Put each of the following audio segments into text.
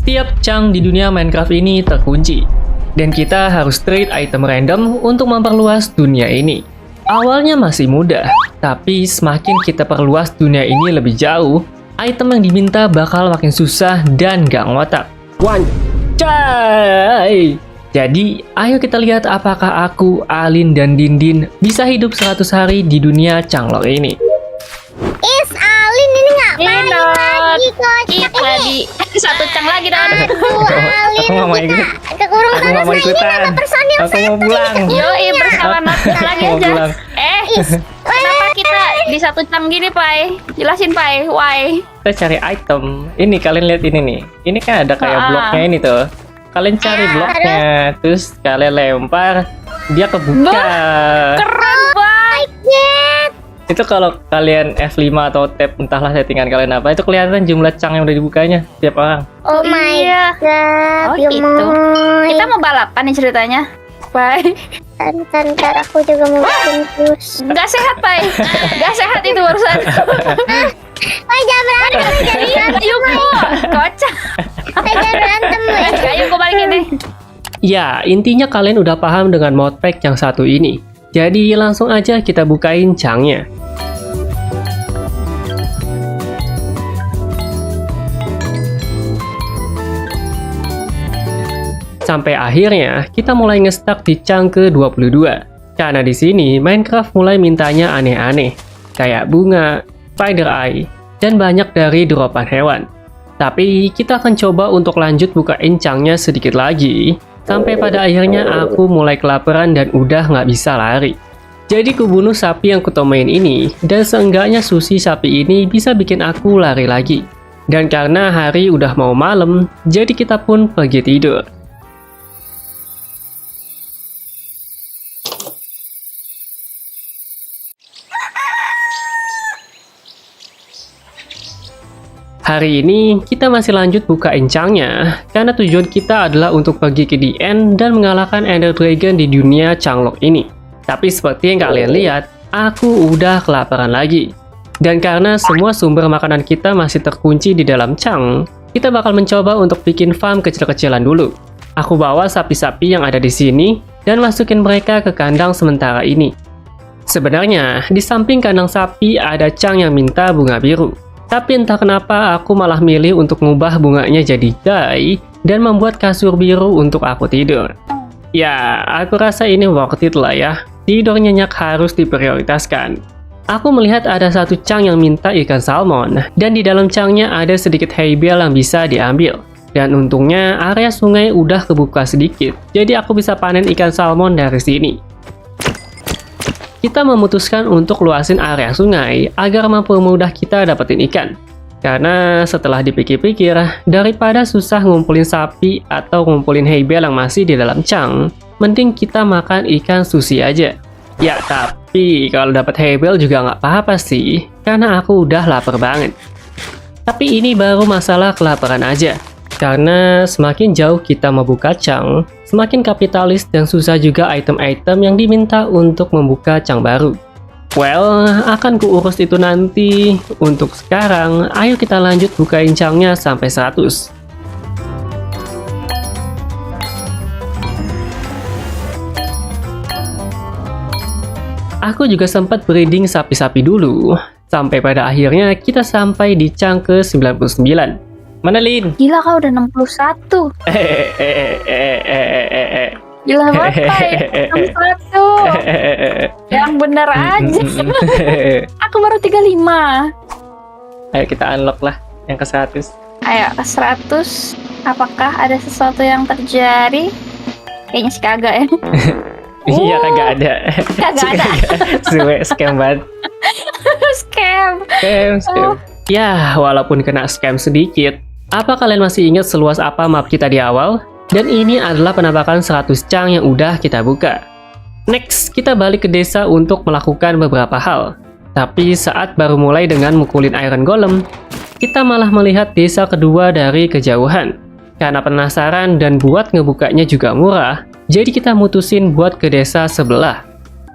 Setiap chunk di dunia Minecraft ini terkunci, dan kita harus trade item random untuk memperluas dunia ini. Awalnya masih mudah, tapi semakin kita perluas dunia ini lebih jauh, item yang diminta bakal makin susah dan gak ngotak. Wancay! Jadi, ayo kita lihat apakah aku, Alin, dan Dindin bisa hidup 100 hari di dunia Changlok ini. Alin ini ngapain lagi kocak tadi satu cang lagi dong. Aduh, Alin Aku nggak mau ikut. kekurung Aku nggak terus. mau Nah, ini ikutan. nama personil Aku mau pulang. Yoi, bersalamat lagi Mau aja. pulang. Kenapa kita di satu cang gini, Pai? Jelasin, Pai. Why? Kita cari item. Ini kalian lihat ini nih. Ini kan ada kayak bloknya ini tuh. Kalian cari bloknya, terus kalian lempar, dia kebuka. Keren banget. Yes. Itu kalau kalian F5 atau tab entahlah settingan kalian apa, itu kelihatan jumlah chunk yang udah dibukanya tiap orang. Oh my Iya. god. Oh, gemoy. gitu. Kita mau balapan nih ceritanya. Pai. Ntar aku juga mau bikin terus. Gak sehat, Pai. Gak sehat itu barusan. Jangan berantem. Yuk, kocak. Jangan berantem. Ayo, gue balikin deh. Ya, intinya kalian udah paham dengan modpack yang satu ini. Jadi langsung aja kita bukain chunknya. Sampai akhirnya kita mulai nge-stuck di chunk ke-22. Karena di sini Minecraft mulai mintanya aneh-aneh, kayak bunga, spider eye, dan banyak dari dropan hewan. Tapi kita akan coba untuk lanjut bukain chunknya sedikit lagi, sampai pada akhirnya aku mulai kelaparan dan udah nggak bisa lari. Jadi ku bunuh sapi yang kutomain ini, dan seenggaknya sushi sapi ini bisa bikin aku lari lagi. Dan karena hari udah mau malam, jadi kita pun pergi tidur. Hari ini kita masih lanjut bukain chunknya, karena tujuan kita adalah untuk pergi ke the end dan mengalahkan Ender Dragon di dunia Changlok ini. Tapi seperti yang kalian lihat, aku udah kelaparan lagi. Dan karena semua sumber makanan kita masih terkunci di dalam chunk, kita bakal mencoba untuk bikin farm kecil-kecilan dulu. Aku bawa sapi-sapi yang ada di sini dan masukin mereka ke kandang sementara ini. Sebenarnya, di samping kandang sapi ada chunk yang minta bunga biru. Tapi entah kenapa aku malah milih untuk ngubah bunganya jadi dye dan membuat kasur biru untuk aku tidur. Ya, aku rasa ini worth it lah ya. Tidur nyenyak harus diprioritaskan. Aku melihat ada satu chunk yang minta ikan salmon, dan di dalam chunknya ada sedikit hay bale yang bisa diambil. Dan untungnya area sungai udah kebuka sedikit, jadi aku bisa panen ikan salmon dari sini. Kita memutuskan untuk luasin area sungai agar mempermudah kita dapetin ikan. Karena setelah dipikir-pikir, daripada susah ngumpulin sapi atau ngumpulin hay bale yang masih di dalam chunk, mending kita makan ikan sushi aja. Ya, tapi kalau dapat hay bale juga nggak apa-apa sih, karena aku udah lapar banget. Tapi ini baru masalah kelaparan aja. Karena semakin jauh kita membuka chunk, semakin kapitalis dan susah juga item-item yang diminta untuk membuka chunk baru. Well, akan kuurus itu nanti. Untuk sekarang, ayo kita lanjut bukain chunknya sampai 100. Aku juga sempat breeding sapi-sapi dulu, sampai pada akhirnya kita sampai di chunk ke-99. Mana Lin? Gila, kau udah 61. Gila banget, Pai. 61. Yang bener aja. Aku baru 35. Ayo kita unlock lah yang ke 100. Ayo, ke 100. Apakah ada sesuatu yang terjadi? Kayaknya sih kagak ya. Iya, kagak ada. Kagak ada. Suwe, scam banget. Scam. Scam. Ya, walaupun kena scam sedikit, apa kalian masih ingat seluas apa map kita di awal? Dan ini adalah penampakan 100 chunk yang udah kita buka. Next, kita balik ke desa untuk melakukan beberapa hal. Tapi saat baru mulai dengan mukulin Iron Golem, kita malah melihat desa kedua dari kejauhan. Karena penasaran dan buat ngebukanya juga murah, jadi kita mutusin buat ke desa sebelah.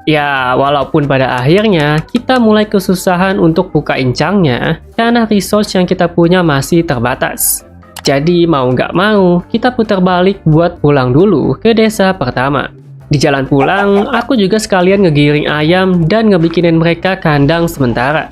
Ya, walaupun pada akhirnya kita mulai kesusahan untuk bukain chunknya karena resource yang kita punya masih terbatas. Jadi mau nggak mau, kita putar balik buat pulang dulu ke desa pertama. Di jalan pulang, aku juga sekalian ngegiring ayam dan ngebikinin mereka kandang sementara.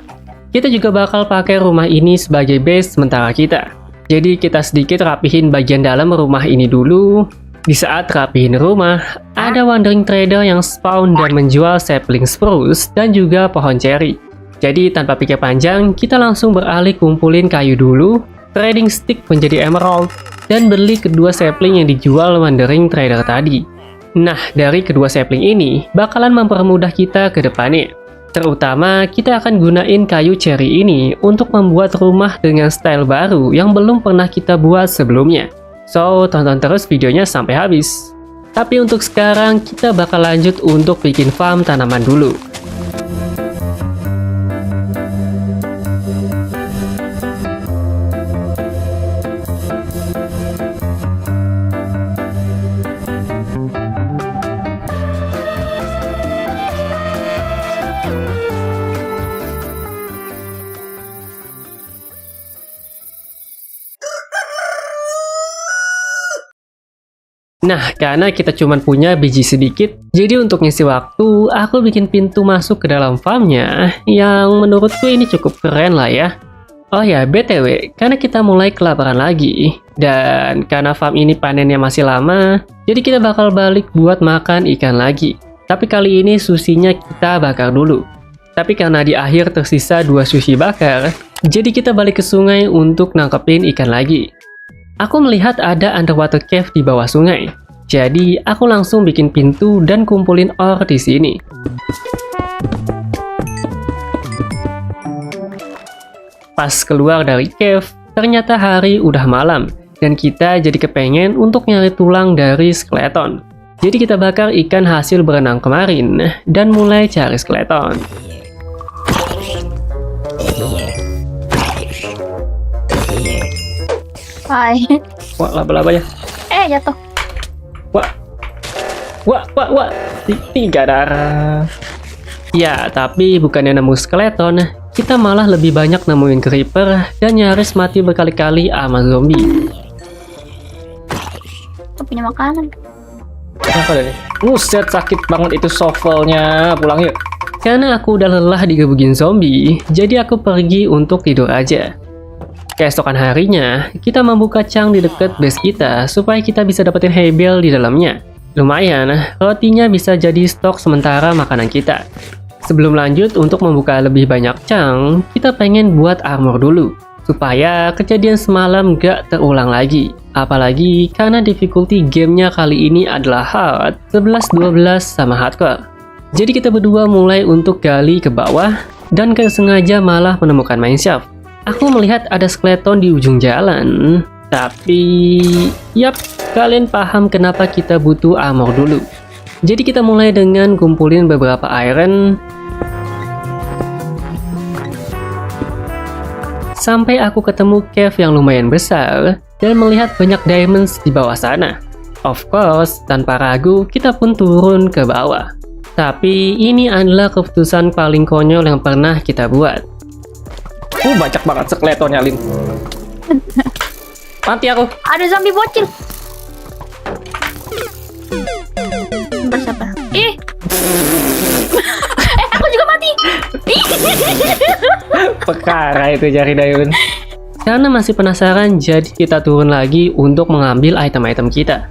Kita juga bakal pakai rumah ini sebagai base sementara kita. Jadi kita sedikit rapihin bagian dalam rumah ini dulu. Di saat rapihin rumah, ada wandering trader yang spawn dan menjual sapling spruce dan juga pohon cherry. Jadi tanpa pikir panjang, kita langsung beralih kumpulin kayu dulu, trading stick menjadi emerald, dan beli kedua sapling yang dijual wandering trader tadi. Nah, dari kedua sapling ini bakalan mempermudah kita ke depannya. Terutama kita akan gunain kayu cherry ini untuk membuat rumah dengan style baru yang belum pernah kita buat sebelumnya. So, tonton terus videonya sampai habis. Tapi untuk sekarang kita bakal lanjut untuk bikin farm tanaman dulu. Nah, karena kita cuma punya biji sedikit, jadi untuk ngisi waktu, aku bikin pintu masuk ke dalam farmnya, yang menurutku ini cukup keren lah ya. Oh ya, BTW, karena kita mulai kelaparan lagi, dan karena farm ini panennya masih lama, jadi kita bakal balik buat makan ikan lagi. Tapi kali ini susinya kita bakar dulu. Tapi karena di akhir tersisa 2 sushi bakar, jadi kita balik ke sungai untuk nangkepin ikan lagi. Aku melihat ada underwater cave di bawah sungai. Jadi, aku langsung bikin pintu dan kumpulin ore di sini. Pas keluar dari cave, ternyata hari udah malam, dan kita jadi kepengen untuk nyari tulang dari skeleton. Jadi kita bakar ikan hasil berenang kemarin, dan mulai cari skeleton. Hai. Wah, laba-laba ya. Jatuh. Wah. 3 darah. Ya, tapi bukannya nemu skeleton, kita malah lebih banyak nemuin creeper dan nyaris mati berkali-kali sama zombie. Aku punya makanan. Apa nih? Buset, sakit banget itu shovelnya. Pulang yuk. Karena aku udah lelah digebugin zombie, jadi aku pergi untuk tidur aja. Keesokan harinya, kita membuka cang di dekat base kita supaya kita bisa dapetin hay bale di dalamnya. Lumayan, rotinya bisa jadi stok sementara makanan kita. Sebelum lanjut untuk membuka lebih banyak cang, kita pengen buat armor dulu, supaya kejadian semalam gak terulang lagi. Apalagi karena difficulty gamenya kali ini adalah hard, 11-12 sama hardcore. Jadi kita berdua mulai untuk gali ke bawah, dan sengaja malah menemukan mineshaft. Aku melihat ada skeleton di ujung jalan, tapi yap, kalian paham kenapa kita butuh armor dulu. Jadi kita mulai dengan kumpulin beberapa iron, sampai aku ketemu cave yang lumayan besar, dan melihat banyak diamonds di bawah sana. Of course, tanpa ragu, kita pun turun ke bawah. Tapi ini adalah keputusan paling konyol yang pernah kita buat. Banyak banget skeletonnya, Lin. Mati aku. Ada zombie bocil. Bersabar. Aku juga mati. Perkara itu jari Dayun. Karena masih penasaran, jadi kita turun lagi untuk mengambil item-item kita.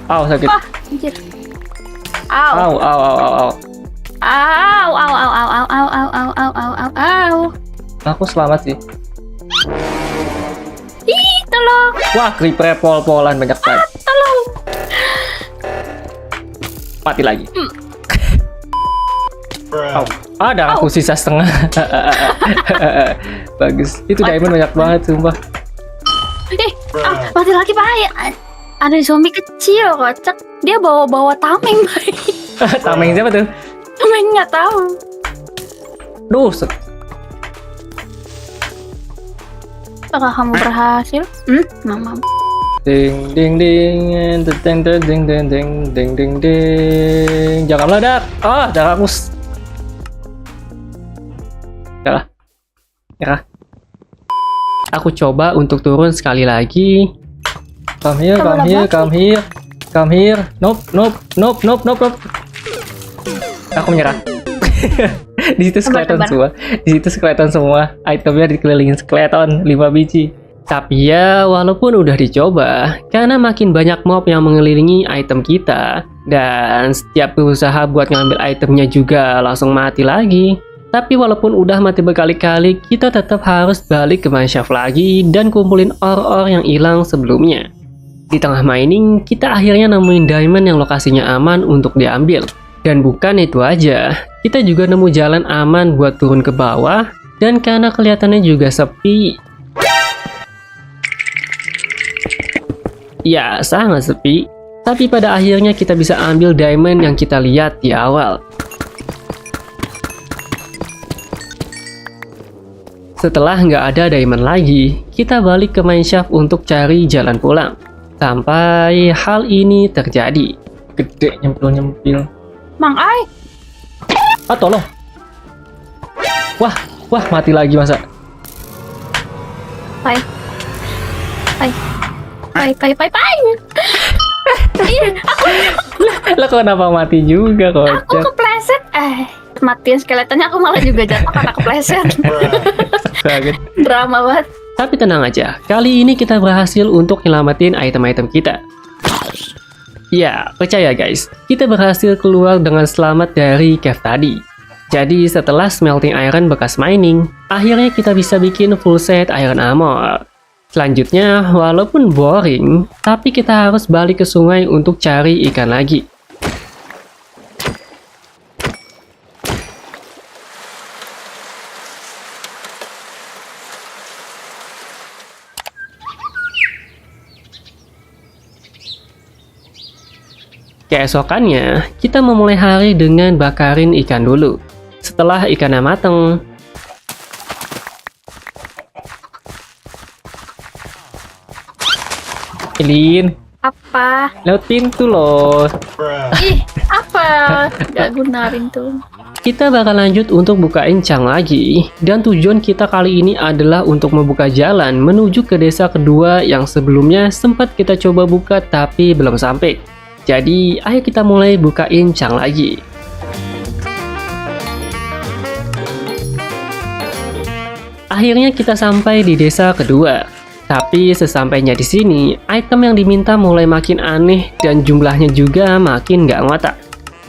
Aw, sakit. Wah, anjir. Au. Au. Aku selamat sih. Ih, tolong. Wah, creeper pol-polan banyak banget. Tolong. Mati lagi. Ada aku sisa setengah. Bagus. Itu diamond banyak banget, sumpah. Mati lagi, Pak. Ada zombie kecil, kocak. Dia bawa tameng, Pak. Tameng siapa tuh? Tameng nggak tahu. Duh, Apakah kamu berhasil? Mama. ding ding ding ding ding ding ding ding ding ding ding. Jangan meledak. Darah mus. Nyerah. Aku coba untuk turun sekali lagi. Come here, Kamu come here, lompat. come here. Come here. Nope, nope, nope, nope, nope, nope. Aku menyerah. Di situ skeleton Tebar-tebar. semua. Di situ skeleton semua. Itemnya dikelilingin skeleton 5 biji. Tapi ya, walaupun udah dicoba, karena makin banyak mob yang mengelilingi item kita, dan setiap berusaha buat ngambil itemnya juga langsung mati lagi. Tapi walaupun udah mati berkali-kali, kita tetap harus balik ke mineshaft lagi dan kumpulin ore-ore yang hilang sebelumnya. Di tengah mining, kita akhirnya nemuin diamond yang lokasinya aman untuk diambil. Dan bukan itu aja, kita juga nemu jalan aman buat turun ke bawah, dan karena kelihatannya juga sepi, ya sangat sepi, tapi pada akhirnya kita bisa ambil diamond yang kita lihat di awal. Setelah nggak ada diamond lagi, kita balik ke mineshaft untuk cari jalan pulang. Sampai hal ini terjadi. Gede nyempil-nyempil. Mang Ai, Ah, tolong. Wah, mati lagi masa. pai. Iya, Lah kenapa mati juga aku kocak? kepleset. Matiin skeletonnya, aku malah juga jatuh karena kepleset. Banget. Drama banget. Tapi tenang aja, kali ini kita berhasil untuk nyelamatin item-item kita. Ya, percaya guys, kita berhasil keluar dengan selamat dari cave tadi. Jadi setelah smelting iron bekas mining, akhirnya kita bisa bikin full set iron armor. Selanjutnya, walaupun boring, tapi kita harus balik ke sungai untuk cari ikan lagi. Keesokannya, kita memulai hari dengan bakarin ikan dulu. Setelah ikannya mateng, Ilin, Apa? lewat pintu loh. Ih, apa? Gak guna pintu. Kita bakal lanjut untuk bukain Chang lagi, dan tujuan kita kali ini adalah untuk membuka jalan menuju ke desa kedua yang sebelumnya sempat kita coba buka tapi belum sampai. Jadi, ayo kita mulai bukain Chang lagi. Akhirnya kita sampai di desa kedua. Tapi sesampainya di sini, item yang diminta mulai makin aneh dan jumlahnya juga makin nggak ngotak.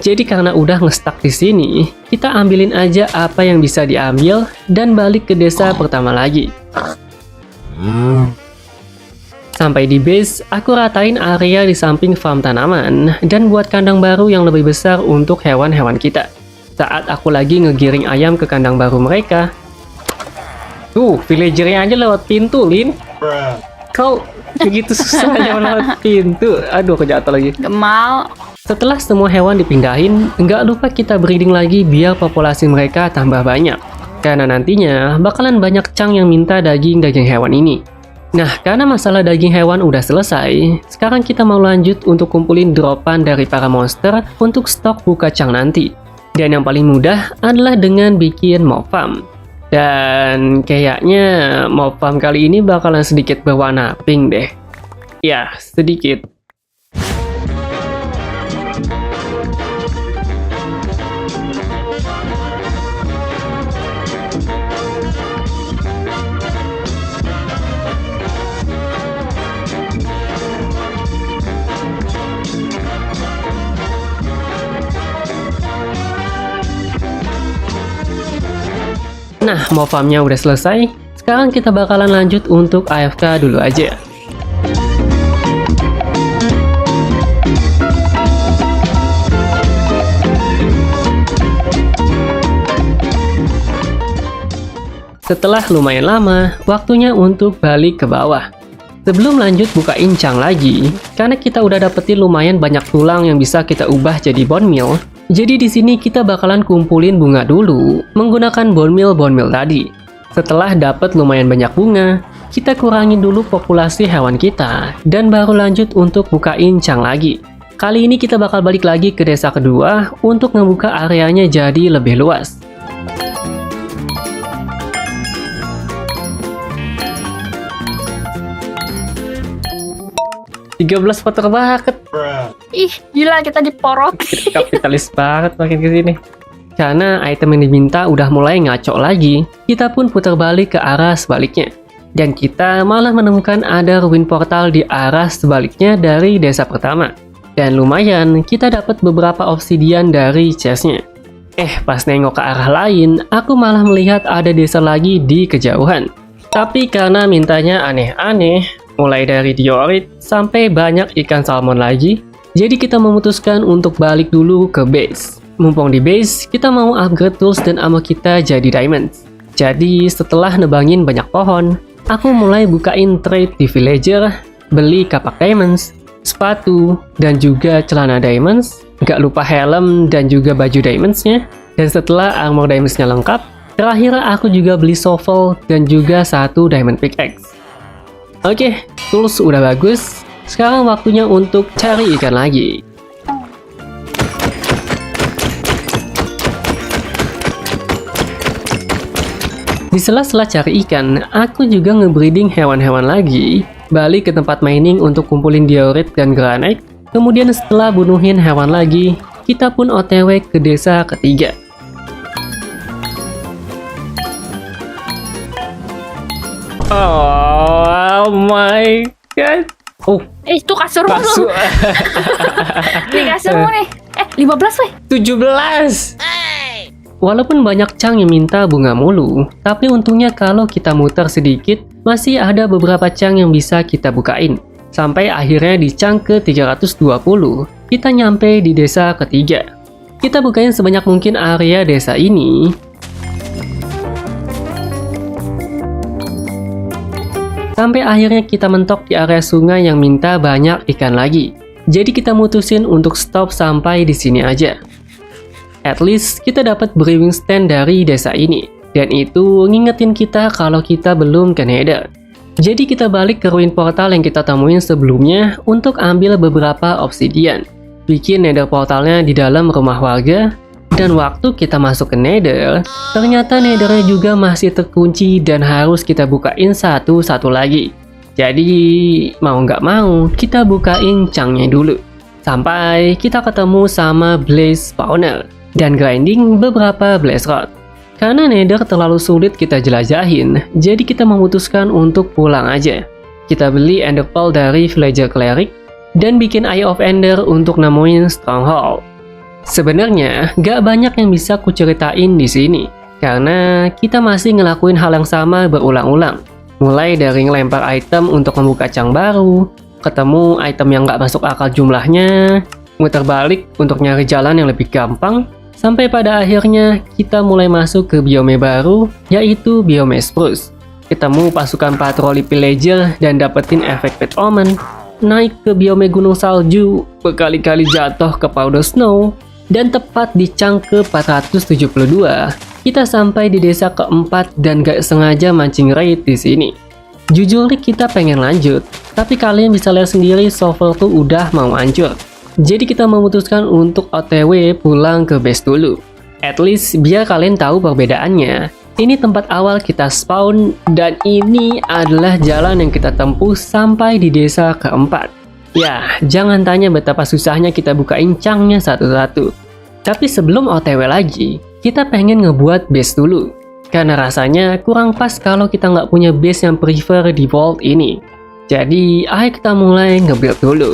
Jadi karena udah ngestak di sini, kita ambilin aja apa yang bisa diambil dan balik ke desa pertama lagi. Sampai di base, aku ratain area di samping farm tanaman dan buat kandang baru yang lebih besar untuk hewan-hewan kita. Saat aku lagi ngegiring ayam ke kandang baru mereka, tuh, villagernya aja lewat pintu, Lin. Kau begitu susahnya lewat pintu. Aduh, aku jatuh lagi. Gemal. Setelah semua hewan dipindahin, nggak lupa kita breeding lagi biar populasi mereka tambah banyak. Karena nantinya bakalan banyak Chang yang minta daging-daging hewan ini. Nah, karena masalah daging hewan udah selesai, sekarang kita mau lanjut untuk kumpulin dropan dari para monster untuk stok buka Chang nanti. Dan yang paling mudah adalah dengan bikin mob farm. Dan kayaknya mob farm kali ini bakalan sedikit berwarna pink deh. Ya, sedikit. Nah, mob farmnya udah selesai. Sekarang kita bakalan lanjut untuk AFK dulu aja. Setelah lumayan lama, waktunya untuk balik ke bawah. Sebelum lanjut bukain Chang lagi, karena kita udah dapetin lumayan banyak tulang yang bisa kita ubah jadi bone meal, jadi di sini kita bakalan kumpulin bunga dulu menggunakan bone meal tadi. Setelah dapet lumayan banyak bunga, kita kurangin dulu populasi hewan kita dan baru lanjut untuk bukain Chang lagi. Kali ini kita bakal balik lagi ke desa kedua untuk ngebuka areanya jadi lebih luas. 13 voter banget. Ih, gila kita diporoti. Kapitalis banget makin kesini. Karena item yang diminta udah mulai ngaco lagi, kita pun putar balik ke arah sebaliknya. Dan kita malah menemukan ada ruin portal di arah sebaliknya dari desa pertama. Dan lumayan, kita dapat beberapa obsidian dari chestnya. Pas nengok ke arah lain, aku malah melihat ada desa lagi di kejauhan. Tapi karena mintanya aneh-aneh, mulai dari diorit sampai banyak ikan salmon lagi, jadi kita memutuskan untuk balik dulu ke base. Mumpung di base, kita mau upgrade tools dan ammo kita jadi diamonds. Jadi setelah nebangin banyak pohon, aku mulai bukain trade di villager, beli kapak diamonds, sepatu, dan juga celana diamonds, gak lupa helm dan juga baju diamondsnya. Dan setelah armor diamondsnya lengkap, terakhir aku juga beli shovel dan juga satu diamond pickaxe. Oke, tools udah bagus, sekarang waktunya untuk cari ikan lagi. Di sela-sela cari ikan, aku juga ngebreeding hewan-hewan lagi, balik ke tempat mining untuk kumpulin diorit dan granite. Kemudian setelah bunuhin hewan lagi, kita pun OTW ke desa ketiga. Oh my god. Oh, Itu kasurmu kasur. tuh. Nih kasurmu nih. 15 weh. 17. Walaupun banyak cang yang minta bunga mulu, tapi untungnya kalau kita muter sedikit, masih ada beberapa cang yang bisa kita bukain. Sampai akhirnya di cang ke 320, kita nyampe di desa ketiga. Kita bukain sebanyak mungkin area desa ini. Sampai akhirnya kita mentok di area sungai yang minta banyak ikan lagi. Jadi kita mutusin untuk stop sampai di sini aja. At least kita dapat brewing stand dari desa ini. Dan itu ngingetin kita kalau kita belum ke Nether. Jadi kita balik ke ruin portal yang kita temuin sebelumnya untuk ambil beberapa obsidian. Bikin Nether portalnya di dalam rumah warga. Dan waktu kita masuk ke Nether, ternyata Nethernya juga masih terkunci dan harus kita bukain satu-satu lagi. Jadi mau nggak mau kita bukain cangnya dulu. Sampai kita ketemu sama Blaze Spawner. Dan grinding beberapa blaze rod. Karena Nether terlalu sulit kita jelajahin, jadi kita memutuskan untuk pulang aja. Kita beli Ender Pearl dari Villager Cleric, dan bikin Eye of Ender untuk nemuin Stronghold. Sebenarnya, gak banyak yang bisa kuceritain di sini, karena kita masih ngelakuin hal yang sama berulang-ulang. Mulai dari ngelempar item untuk membuka cang baru, ketemu item yang gak masuk akal jumlahnya, muter balik untuk nyari jalan yang lebih gampang, sampai pada akhirnya kita mulai masuk ke biome baru, yaitu biome Spruce. Ketemu pasukan patroli pillager dan dapetin efek Pet Omen. Naik ke biome gunung salju, berkali-kali jatuh ke powder snow. Dan tepat di cang ke 472, kita sampai di desa keempat dan gak sengaja mancing raid di sini. Jujur kita pengen lanjut, tapi kalian bisa lihat sendiri shovel tuh udah mau hancur. Jadi kita memutuskan untuk OTW pulang ke base dulu. At least biar kalian tahu perbedaannya. Ini tempat awal kita spawn dan ini adalah jalan yang kita tempuh sampai di desa keempat. Ya, jangan tanya betapa susahnya kita bukain cangnya satu-satu. Tapi sebelum OTW lagi, kita pengen ngebuat base dulu. Karena rasanya kurang pas kalau kita nggak punya base yang prefer di vault ini. Jadi, ayo kita mulai nge-build dulu.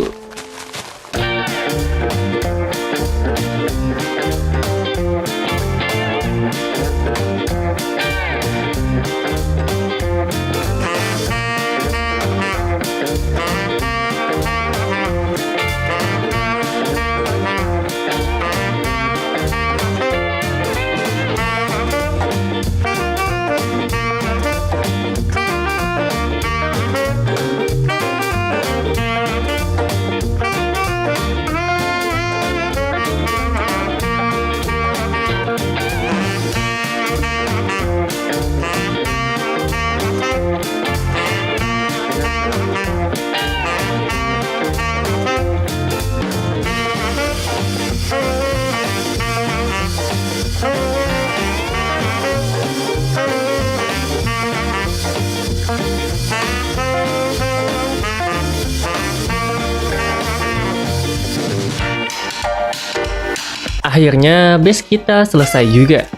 Akhirnya base kita selesai juga.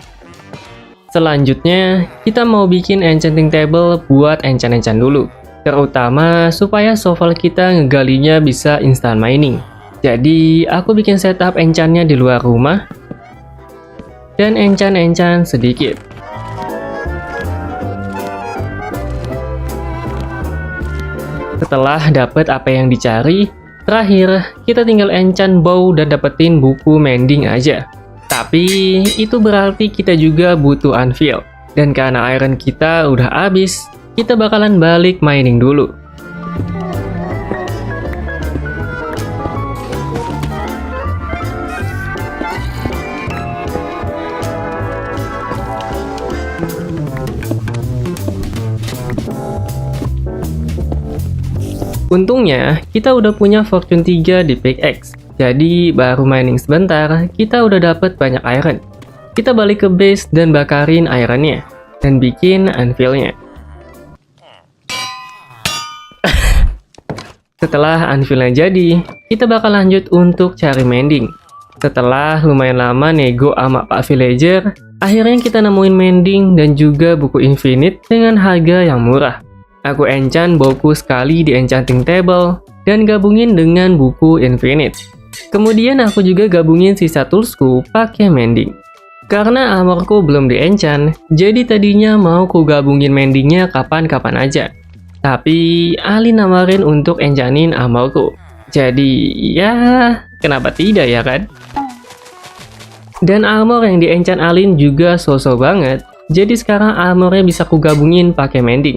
Selanjutnya, kita mau bikin enchanting table buat enchant-enchant dulu. Terutama supaya shovel kita ngegalinya bisa instant mining. Jadi, aku bikin setup enchantnya di luar rumah. Dan enchant-enchant sedikit. Setelah dapet apa yang dicari, terakhir kita tinggal enchant bow dan dapetin buku mending aja. Tapi itu berarti kita juga butuh anvil. Dan karena iron kita udah habis, kita bakalan balik mining dulu. Untungnya, kita udah punya fortune 3 di pickaxe. Jadi, baru mining sebentar, kita udah dapet banyak iron. Kita balik ke base dan bakarin ironnya. Dan bikin anvilnya. Setelah anvilnya jadi, kita bakal lanjut untuk cari mending. Setelah lumayan lama nego sama Pak Villager, akhirnya kita nemuin mending dan juga buku infinite dengan harga yang murah. Aku enchant bowku sekali di enchanting table dan gabungin dengan buku infinite. Kemudian aku juga gabungin sisa toolsku pakai mending. Karena armorku belum di enchant, jadi tadinya mau ku gabungin mendingnya kapan-kapan aja. Tapi Ali nawarin untuk enchantin armorku. Jadi ya kenapa tidak ya kan? Dan armor yang di enchant Alin juga so-so banget. Jadi sekarang armornya bisa ku gabungin pakai mending.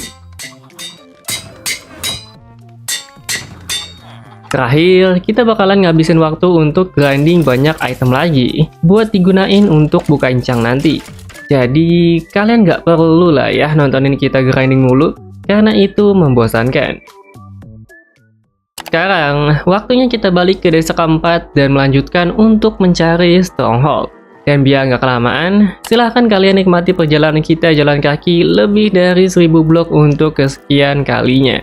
Terakhir, kita bakalan ngabisin waktu untuk grinding banyak item lagi buat digunain untuk buka incang nanti. Jadi, kalian nggak perlu lah ya nontonin kita grinding mulu, karena itu membosankan. Sekarang, waktunya kita balik ke desa keempat dan melanjutkan untuk mencari stronghold. Dan biar nggak kelamaan, silahkan kalian nikmati perjalanan kita jalan kaki lebih dari 1000 blok untuk kesekian kalinya.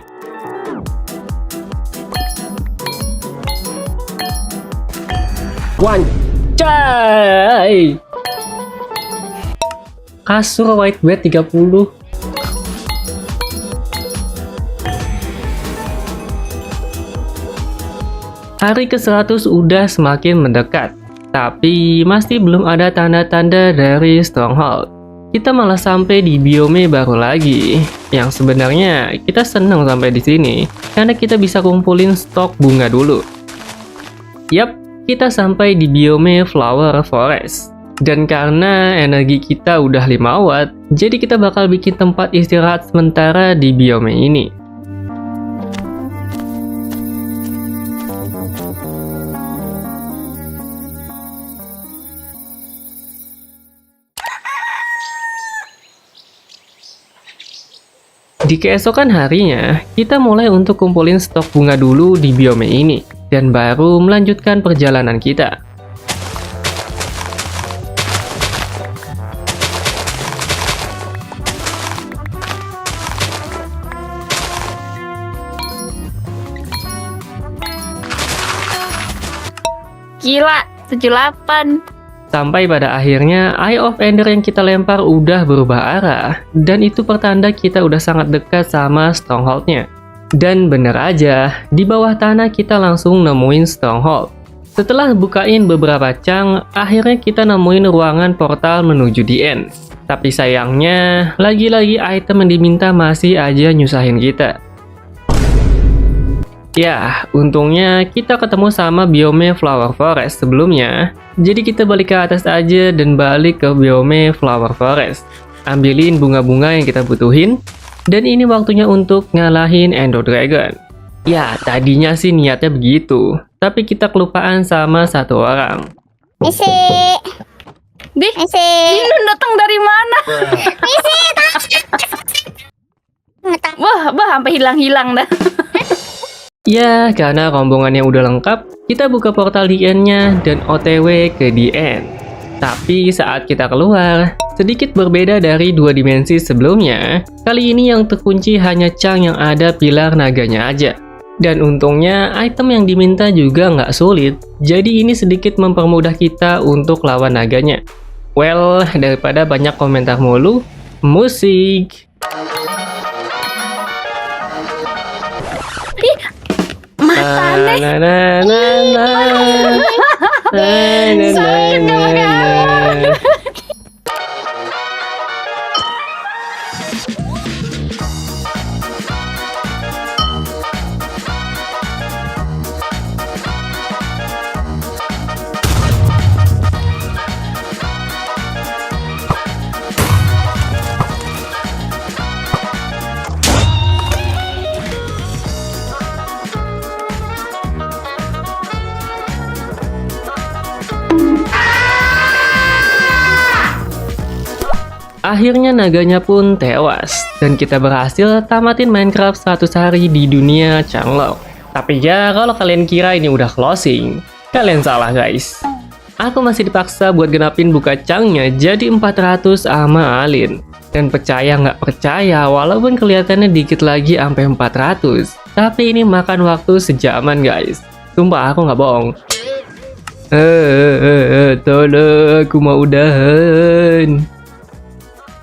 Wancay! Kasur white bed 30. Hari ke-100 udah semakin mendekat, tapi masih belum ada tanda-tanda dari stronghold. Kita malah sampai di biome baru lagi, yang sebenarnya kita senang sampai di sini karena kita bisa kumpulin stok bunga dulu. Yap, kita sampai di biome Flower Forest. Dan karena energi kita udah 5 watt, jadi kita bakal bikin tempat istirahat sementara di biome ini. Di keesokan harinya, kita mulai untuk kumpulin stok bunga dulu di biome ini. Dan baru melanjutkan perjalanan kita. Gila, 78. Sampai pada akhirnya Eye of Ender yang kita lempar udah berubah arah. Dan itu pertanda kita udah sangat dekat sama stronghold-nya. Dan bener aja, di bawah tanah kita langsung nemuin stronghold. Setelah bukain beberapa cang, akhirnya kita nemuin ruangan portal menuju the end. Tapi sayangnya, lagi-lagi item yang diminta masih aja nyusahin kita. Ya, untungnya kita ketemu sama biome Flower Forest sebelumnya. Jadi kita balik ke atas aja dan balik ke biome Flower Forest. Ambilin bunga-bunga yang kita butuhin. Dan ini waktunya untuk ngalahin Ender Dragon. Ya, tadinya sih niatnya begitu. Tapi kita kelupaan sama satu orang. Misi. Dih, Misi. ini datang dari mana? Misi. Wah, sampai hilang-hilang dah. Ya, karena rombongannya udah lengkap, kita buka portal DN-nya dan OTW ke DN. Tapi saat kita keluar, sedikit berbeda dari 2 dimensi sebelumnya, kali ini yang terkunci hanya cang yang ada pilar naganya aja. Dan untungnya item yang diminta juga nggak sulit, jadi ini sedikit mempermudah kita untuk lawan naganya. Well, daripada banyak komentar mulu, musik! Matanya Na, na, na, na. Na, na, na, sakit na, dong, na. Akhirnya naganya pun tewas, dan kita berhasil tamatin Minecraft 100 hari di dunia Changlok. Tapi ya, kalau kalian kira ini udah closing, kalian salah guys. Aku masih dipaksa buat genapin buka cangnya jadi 400 sama Alin. Dan percaya nggak percaya, walaupun kelihatannya dikit lagi sampai 400, tapi ini makan waktu sejaman guys. Sumpah aku nggak bohong. Tolong, aku mau udahan.